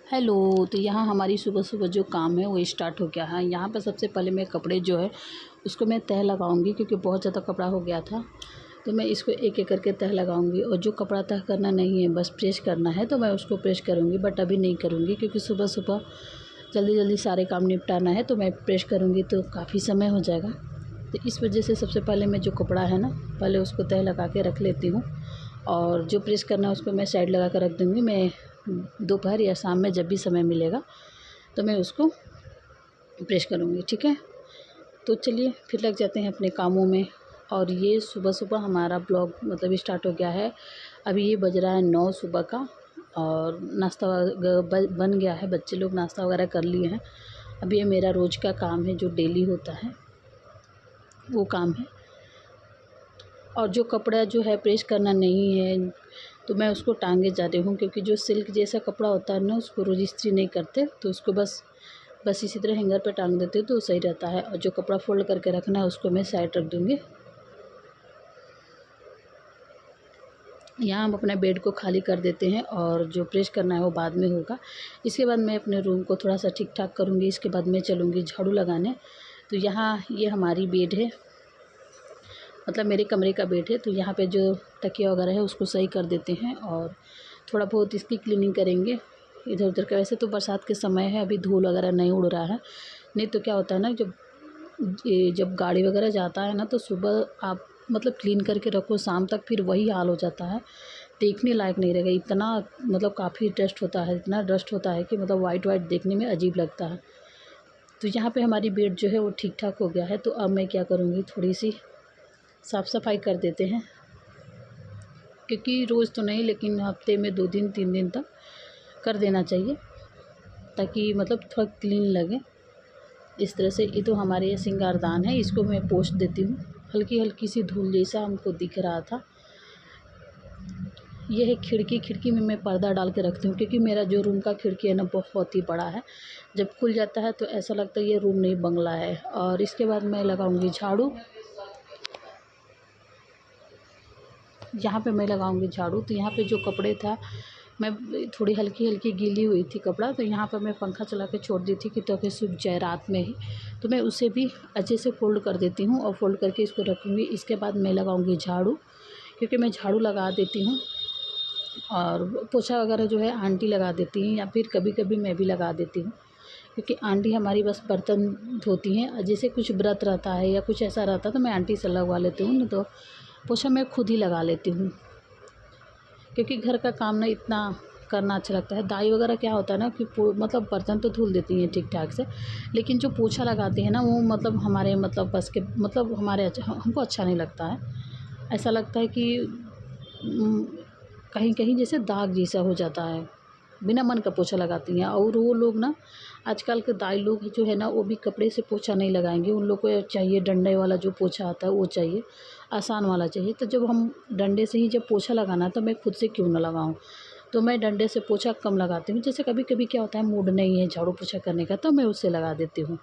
Hello. तो यहाँ हमारी सुबह सुबह जो काम है वो स्टार्ट हो गया है। यहाँ पर सबसे पहले मैं कपड़े जो है उसको मैं तह लगाऊंगी, क्योंकि बहुत ज़्यादा कपड़ा हो गया था। तो मैं इसको एक एक करके तह लगाऊंगी, और जो कपड़ा तह करना नहीं है बस प्रेस करना है तो मैं उसको प्रेस करूँगी। बट अभी नहीं करूँगी, क्योंकि सुबह सुबह जल्दी जल्दी सारे काम निपटाना है, तो मैं प्रेस करूँगी तो काफ़ी समय हो जाएगा। तो इस वजह से सबसे पहले मैं जो कपड़ा है ना, पहले उसको तह लगा के रख लेती हूँ, और जो प्रेस करना है उसको मैं साइड लगा कर रख दूँगी। मैं दोपहर या शाम में जब भी समय मिलेगा तो मैं उसको प्रेस करूँगी, ठीक है। तो चलिए फिर लग जाते हैं अपने कामों में। और ये सुबह सुबह हमारा ब्लॉग मतलब स्टार्ट हो गया है। अभी ये बज रहा है 9 सुबह का, और नाश्ता बन गया है, बच्चे लोग नाश्ता वगैरह कर लिए हैं। अभी ये मेरा रोज़ का काम है जो डेली होता है वो काम है। और जो कपड़ा जो है प्रेस करना नहीं है तो मैं उसको टांगे जा रही हूँ, क्योंकि जो सिल्क जैसा कपड़ा होता है ना उसको रोज इस्त्री नहीं करते, तो उसको बस इसी तरह हैंगर पे टांग देते तो सही रहता है। और जो कपड़ा फोल्ड करके रखना है उसको मैं साइड रख दूँगी। यहाँ हम अपने बेड को खाली कर देते हैं, और जो प्रेस करना है वो बाद में होगा। इसके बाद मैं अपने रूम को थोड़ा सा ठीक ठाक करूँगी। इसके बाद मैं चलूँगी झाड़ू लगाने। तो यहाँ ये हमारी बेड है, मतलब मेरे कमरे का बेड है। तो यहाँ पे जो तकिया वगैरह है उसको सही कर देते हैं, और थोड़ा बहुत इसकी क्लीनिंग करेंगे इधर उधर का। वैसे तो बरसात के समय है, अभी धूल वगैरह नहीं उड़ रहा है। नहीं तो क्या होता है ना, जब गाड़ी वगैरह जाता है ना तो सुबह आप मतलब क्लीन करके रखो, शाम तक फिर वही हाल हो जाता है, देखने लायक नहीं रहेगा। इतना मतलब काफ़ी डस्ट होता है, इतना डस्ट होता है कि मतलब वाइट वाइट देखने में अजीब लगता है। तो यहाँ पे हमारी बेड जो है वो ठीक ठाक हो गया है। तो अब मैं क्या करूँगी, थोड़ी सी साफ़ सफाई कर देते हैं, क्योंकि रोज़ तो नहीं लेकिन हफ्ते में 2 दिन 3 दिन तक कर देना चाहिए, ताकि मतलब थोड़ा क्लीन लगे। इस तरह से ये तो हमारे ये सिंगारदान है, इसको मैं पोंछ देती हूँ। हल्की हल्की सी धूल जैसा हमको दिख रहा था। यह है खिड़की में मैं पर्दा डाल के रखती हूँ, क्योंकि मेरा जो रूम का खिड़की है ना बहुत ही बड़ा है। जब खुल जाता है तो ऐसा लगता है ये रूम नहीं बंगला है। और इसके बाद मैं लगाऊंगी झाड़ू। यहाँ पे मैं लगाऊंगी झाड़ू। तो यहाँ पे जो कपड़े था, मैं थोड़ी हल्की हल्की गीली हुई थी कपड़ा, तो यहाँ पर मैं पंखा चला के छोड़ दी थी कि ताकि सूख जाए रात में ही। तो मैं उसे भी अच्छे से फ़ोल्ड कर देती हूँ, और फ़ोल्ड करके इसको रखूँगी। इसके बाद मैं लगाऊँगी झाड़ू, क्योंकि मैं झाड़ू लगा देती हूँ, और पोछा वगैरह जो है आंटी लगा देती हैं, या फिर कभी कभी मैं भी लगा देती हूँ, क्योंकि आंटी हमारी बस बर्तन धोती हैं। जैसे कुछ व्रत रहता है या कुछ ऐसा रहता है तो मैं आंटी से लगवा लेती हूँ, नहीं तो पोछा मैं खुद ही लगा लेती हूँ, क्योंकि घर का काम ना इतना करना अच्छा लगता है। दाई वगैरह क्या होता है ना कि मतलब बर्तन तो धुल देती हैं ठीक ठाक से, लेकिन जो पोछा लगाती है ना वो मतलब हमारे मतलब बस के मतलब हमारे हमको अच्छा नहीं लगता है। ऐसा लगता है कि कहीं कहीं जैसे दाग जैसा हो जाता है। बिना मन का पोछा लगाती हैं। और वो लोग ना आजकल के दाई लोग जो है ना वो भी कपड़े से पोछा नहीं लगाएंगे। उन लोग को चाहिए डंडे वाला जो पोछा आता है वो चाहिए, आसान वाला चाहिए। तो जब हम डंडे से ही जब पोछा लगाना तो मैं खुद से क्यों ना लगाऊं। तो मैं डंडे से पोछा कम लगाती हूँ। जैसे कभी कभी क्या होता है मूड नहीं है झाड़ू पोछा करने का तो मैं उससे लगा देती हूँ,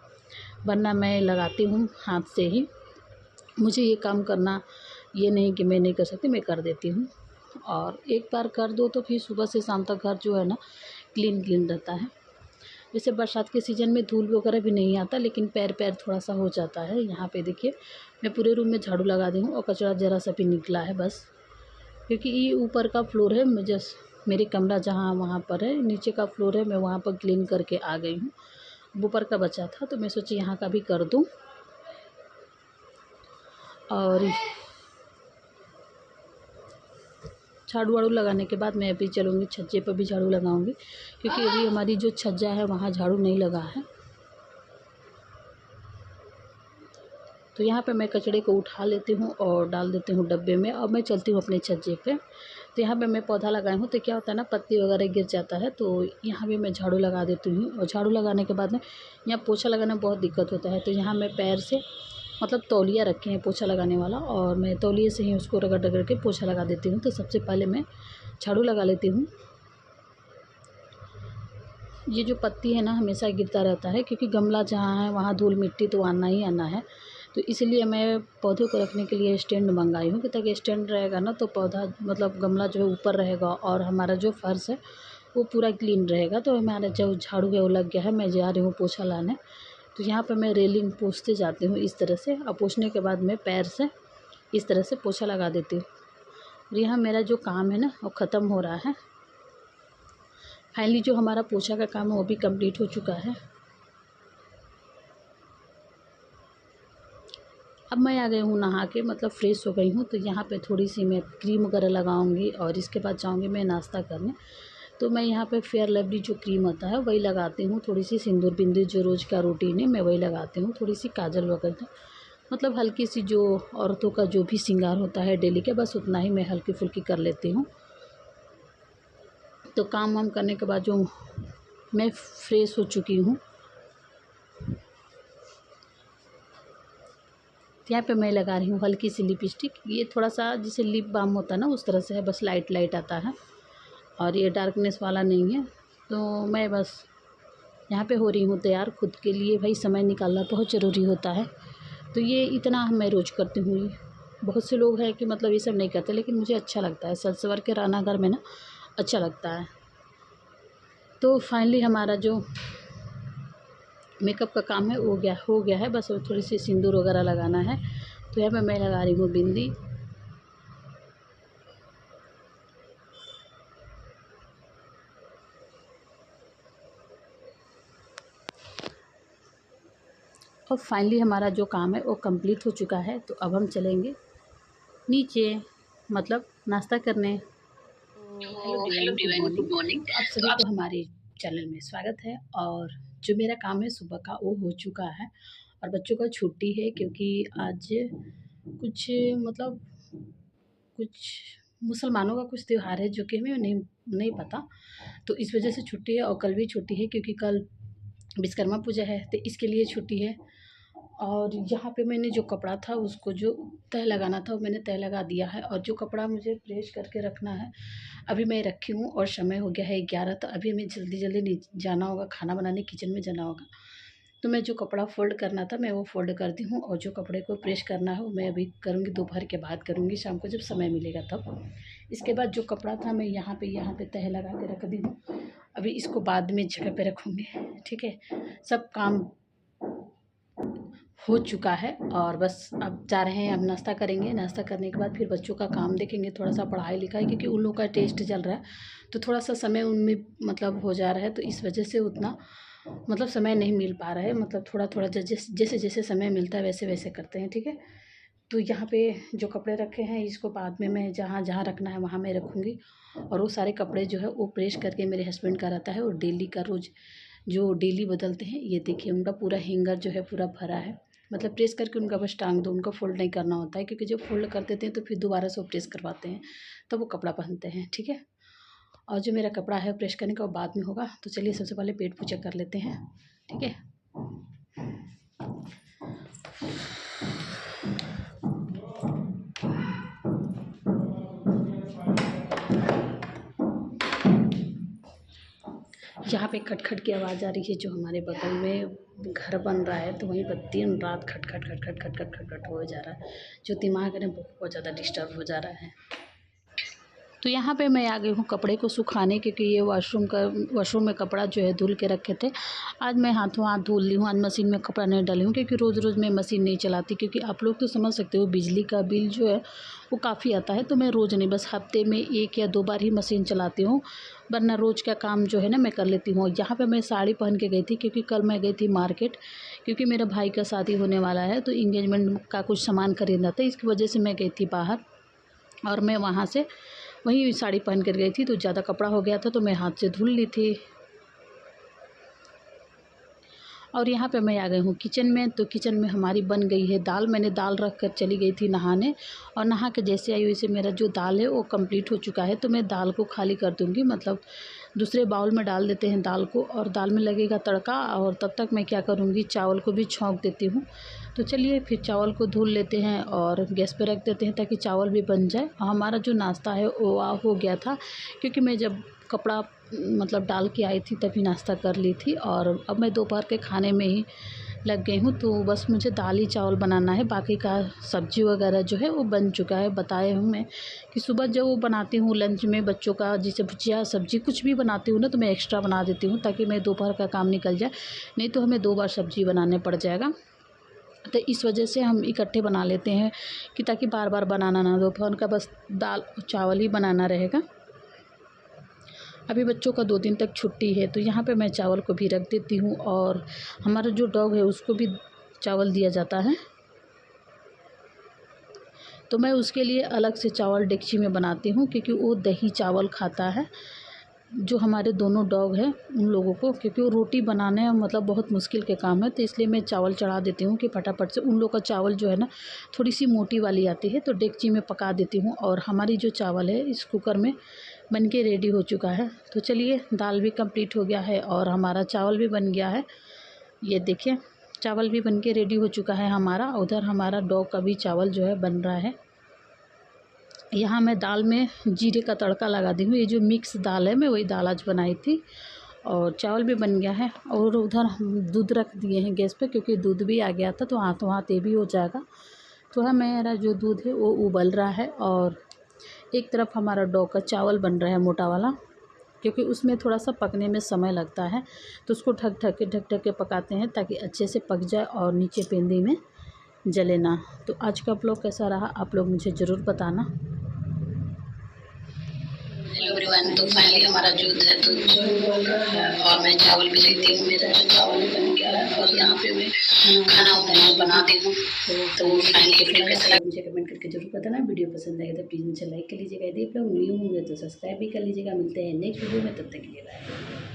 वरना मैं लगाती हूँ हाथ से ही। मुझे ये काम करना ये नहीं कि मैं नहीं कर सकती, मैं कर देती हूँ। और एक बार कर दो तो फिर सुबह से शाम तक घर जो है ना क्लीन रहता है। जैसे बरसात के सीज़न में धूल वगैरह भी नहीं आता, लेकिन पैर थोड़ा सा हो जाता है। यहाँ पे देखिए मैं पूरे रूम में झाड़ू लगा दी हूँ, और कचरा ज़रा सा भी निकला है बस, क्योंकि ये ऊपर का फ्लोर है। मैं जस्ट मेरे कमरा जहाँ वहाँ पर है, नीचे का फ्लोर है, मैं वहाँ पर क्लीन करके आ गई हूँ। ऊपर का बचा था तो मैं सोची यहाँ का भी कर दूँ। और झाड़ू वाड़ू लगाने के बाद मैं अभी चलूँगी छज्जे पर भी झाड़ू लगाऊंगी, क्योंकि अभी हमारी जो छज्जा है वहाँ झाड़ू नहीं लगा है। तो यहाँ पे मैं कचड़े को उठा लेती हूँ और डाल देती हूँ डब्बे में, और मैं चलती हूँ अपने छज्जे पे। तो यहाँ पे मैं पौधा लगाई हूँ, तो क्या होता है ना पत्ती वगैरह गिर जाता है, तो यहाँ भी मैं झाड़ू लगा देती हूँ। और झाड़ू लगाने के बाद में यहाँ पोछा लगाना बहुत दिक्कत होता है, तो यहाँ मैं पैर से मतलब तौलिया रखे हैं पोछा लगाने वाला, और मैं तौलिए से ही उसको रगड़ रगड़ के पोछा लगा देती हूँ। तो सबसे पहले मैं झाड़ू लगा लेती हूँ। ये जो पत्ती है ना हमेशा गिरता रहता है, क्योंकि गमला जहाँ है वहाँ धूल मिट्टी तो आना ही आना है। तो इसलिए मैं पौधे को रखने के लिए स्टैंड मंगाई हूँ, कि ताकि स्टैंड रहेगा ना तो पौधा मतलब गमला जो है ऊपर रहेगा, और हमारा जो फर्श है वो पूरा क्लीन रहेगा। तो हमारा जो झाड़ू है वो लग गया है, मैं जा रही हूँ पोछा लाने। तो यहाँ पे मैं रेलिंग पोंछते जाती हूँ इस तरह से, और पोंछने के बाद मैं पैर से इस तरह से पोछा लगा देती हूँ। और यहाँ मेरा जो काम है ना वो ख़त्म हो रहा है। फाइनली जो हमारा पोछा का काम है वो भी कंप्लीट हो चुका है। अब मैं आ गई हूँ नहा के, मतलब फ़्रेश हो गई हूँ। तो यहाँ पे थोड़ी सी मैं क्रीम वगैरह लगाऊंगी और इसके बाद जाऊँगी मैं नाश्ता करने। तो मैं यहाँ पे फेयर लवली जो क्रीम आता है वही लगाती हूँ। थोड़ी सी सिंदूर बिंदी जो रोज़ का रूटीन है मैं वही लगाती हूँ। थोड़ी सी काजल वगैरह, मतलब हल्की सी जो औरतों का जो भी श्रृंगार होता है डेली के, बस उतना ही मैं हल्की फुल्की कर लेती हूँ। तो काम वाम करने के बाद जो मैं फ़्रेश हो चुकी हूँ, यहाँ पे मैं लगा रही हूँ हल्की सी लिपस्टिक। ये थोड़ा सा जैसे लिप बाम होता है ना उस तरह से है, बस लाइट लाइट आता है और ये डार्कनेस वाला नहीं है। तो मैं बस यहाँ पे हो रही हूँ तैयार खुद के लिए। भाई समय निकालना बहुत ज़रूरी होता है। तो ये इतना मैं रोज़ करती हूँ। ये बहुत से लोग हैं कि मतलब ये सब नहीं करते, लेकिन मुझे अच्छा लगता है। सज संवर के रहना घर में ना अच्छा लगता है। तो फाइनली हमारा जो मेकअप का काम है वो हो गया है। बस थोड़ी सी सिंदूर वगैरह लगाना है। तो यहाँ पे मैं लगा रही हूँ बिंदी। और फाइनली हमारा जो काम है वो कंप्लीट हो चुका है। तो अब हम चलेंगे नीचे, मतलब नाश्ता करने। Hello divine, good morning. आप सभी को हमारे चैनल में स्वागत है। और जो मेरा काम है सुबह का वो हो चुका है और बच्चों का छुट्टी है, क्योंकि आज कुछ मतलब कुछ मुसलमानों का कुछ त्यौहार है जो कि हमें नहीं पता। तो इस वजह से छुट्टी है। और कल भी छुट्टी है क्योंकि कल विश्वकर्मा पूजा है, तो इसके लिए छुट्टी है। और यहाँ पे मैंने जो कपड़ा था उसको जो तह लगाना था वो मैंने तह लगा दिया है। और जो कपड़ा मुझे प्रेस करके रखना है अभी मैं रखी हूँ। और समय हो गया है 11। तो अभी हमें जल्दी जल्दी जाना होगा, खाना बनाने किचन में जाना होगा। तो मैं जो कपड़ा फ़ोल्ड करना था मैं वो फ़ोल्ड करती हूँ। और जो कपड़े को प्रेस करना है वो मैं अभी करूँगी, दोपहर के बाद करूँगी, शाम को जब समय मिलेगा तब। इसके बाद जो कपड़ा था मैं यहाँ पे तह लगा के रख दी हूँ। अभी इसको बाद में जगह पे रखूँगी। ठीक है, सब काम हो चुका है और बस अब जा रहे हैं। अब नाश्ता करेंगे। नाश्ता करने के बाद फिर बच्चों का काम देखेंगे, थोड़ा सा पढ़ाई लिखाई, क्योंकि उन लोगों का टेस्ट चल रहा है। तो थोड़ा सा समय उनमें मतलब हो जा रहा है। तो इस वजह से उतना मतलब समय नहीं मिल पा रहा है। मतलब थोड़ा थोड़ा जैसे जैसे समय मिलता है वैसे वैसे करते हैं। ठीक है, तो यहाँ पे जो कपड़े रखे हैं इसको बाद में मैं जहाँ जहाँ रखना है वहाँ मैं रखूँगी। और वो सारे कपड़े जो है वो प्रेस करके मेरे हस्बैंड का रहता है और डेली का रोज़ जो डेली बदलते हैं। ये देखिए उनका पूरा हैंगर जो है पूरा भरा है। मतलब प्रेस करके उनका बस टांग दो, उनका फ़ोल्ड नहीं करना होता है, क्योंकि जब फ़ोल्ड कर देते हैं तो फिर दोबारा से वो प्रेस करवाते हैं तब वो कपड़ा पहनते हैं। ठीक है, और जो मेरा कपड़ा है प्रेस करने का वो बाद में होगा। तो चलिए सबसे पहले पेट पूजा कर लेते हैं। ठीक है, यहाँ पे खटखट की आवाज़ आ रही है। जो हमारे बगल में घर बन रहा है तो वहीं पर दिन रात खटखट खटखट खटखट खटखट हो जा रहा है, जो दिमाग है ना बहुत ज़्यादा डिस्टर्ब हो जा रहा है। तो यहाँ पे मैं आ गई हूँ कपड़े को सुखाने, क्योंकि ये वॉशरूम में कपड़ा जो है धुल के रखे थे। आज मैं हाथों हाथ धुल ली हूँ, आज मशीन में कपड़ा नहीं डाली हूँ, क्योंकि रोज़ रोज़ मैं मशीन नहीं चलाती। क्योंकि आप लोग तो समझ सकते हो बिजली का बिल जो है वो काफ़ी आता है। तो मैं रोज़ नहीं, बस हफ्ते में 1 या 2 बार ही मशीन चलाती हूँ, वरना रोज़ का काम जो है ना मैं कर लेती हूँ। यहाँ पे मैं साड़ी पहन के गई थी, क्योंकि कल मैं गई थी मार्केट, क्योंकि मेरे भाई का शादी होने वाला है। तो इंगेजमेंट का कुछ सामान खरीदना था, इसकी वजह से मैं गई थी बाहर। और मैं वहाँ से वही साड़ी पहन कर गई थी। तो ज़्यादा कपड़ा हो गया था तो मैं हाथ से धुल ली थी। और यहाँ पे मैं आ गई हूँ किचन में। तो किचन में हमारी बन गई है दाल। मैंने दाल रख कर चली गई थी नहाने, और नहा के जैसे आई वैसे मेरा जो दाल है वो कंप्लीट हो चुका है। तो मैं दाल को खाली कर दूँगी, मतलब दूसरे बाउल में डाल देते हैं दाल को, और दाल में लगेगा तड़का। और तब तक मैं क्या करूँगी, चावल को भी छौंक देती हूँ। तो चलिए फिर चावल को धुल लेते हैं और गैस पे रख देते हैं, ताकि चावल भी बन जाए। हमारा जो नाश्ता है वो हो गया था, क्योंकि मैं जब कपड़ा मतलब डाल के आई थी तभी नाश्ता कर ली थी। और अब मैं दोपहर के खाने में ही लग गई हूँ। तो बस मुझे दाल ही चावल बनाना है, बाकी का सब्ज़ी वगैरह जो है वो बन चुका है। बताए हूँ मैं कि सुबह जब वो बनाती हूँ लंच में बच्चों का, जैसे भुजिया सब्ज़ी कुछ भी बनाती हूँ ना, तो मैं एक्स्ट्रा बना देती हूँ ताकि मैं दोपहर का काम निकल जाए, नहीं तो हमें 2 बार सब्ज़ी बनाने पड़ जाएगा। तो इस वजह से हम इकट्ठे बना लेते हैं कि ताकि बार बार बनाना ना, दोपहर का बस दाल चावल ही बनाना रहेगा। अभी बच्चों का 2 दिन तक छुट्टी है, तो यहाँ पे मैं चावल को भी रख देती हूँ और हमारा जो डॉग है उसको भी चावल दिया जाता है। तो मैं उसके लिए अलग से चावल डेगची में बनाती हूँ क्योंकि वो दही चावल खाता है। जो हमारे दोनों डॉग हैं उन लोगों को, क्योंकि वो रोटी बनाने मतलब बहुत मुश्किल के काम है, तो इसलिए मैं चावल चढ़ा देती हूँ कि फटाफट से उन लोग का चावल जो है ना थोड़ी सी मोटी वाली आती है, तो डेगची में पका देती हूँ। और हमारी जो चावल है इस कुकर में बन के रेडी हो चुका है। तो चलिए, दाल भी कंप्लीट हो गया है और हमारा चावल भी बन गया है। ये देखिए, चावल भी बन के रेडी हो चुका है हमारा। उधर हमारा डॉग का भी चावल जो है बन रहा है। यहाँ मैं दाल में जीरे का तड़का लगा दी हूँ। ये जो मिक्स दाल है मैं वही दाल आज बनाई थी। और चावल भी बन गया है और उधर हम दूध रख दिए हैं गैस पे, क्योंकि दूध भी आ गया था, तो हाथों हाथ ये भी हो जाएगा। तो है मेरा जो दूध है वो उबल रहा है और एक तरफ हमारा डॉग का चावल बन रहा है मोटा वाला, क्योंकि उसमें थोड़ा सा पकने में समय लगता है, तो उसको ढक ढक के पकाते हैं ताकि अच्छे से पक जाए और नीचे पेंदी में जले ना। तो आज का ब्लॉग कैसा रहा आप लोग मुझे ज़रूर बताना। हेलो एवरीवन, तो फाइनली हमारा दूध है और मैं चावल भी लेती हूँ। मेरा चावल भी बन गया है और यहाँ पे मैं खाना बनाती हूँ। तो फाइनली वीडियो कैसा लगा मुझे कमेंट करके जरूर बताना। वीडियो पसंद आएगा तो प्लीज़ मुझे लाइक कर लीजिएगा। यदि आप लोग न्यू होंगे तो सब्सक्राइब भी कर लीजिएगा। मिलते हैं नेक्स्ट वीडियो में, तब तक के लिए बाय।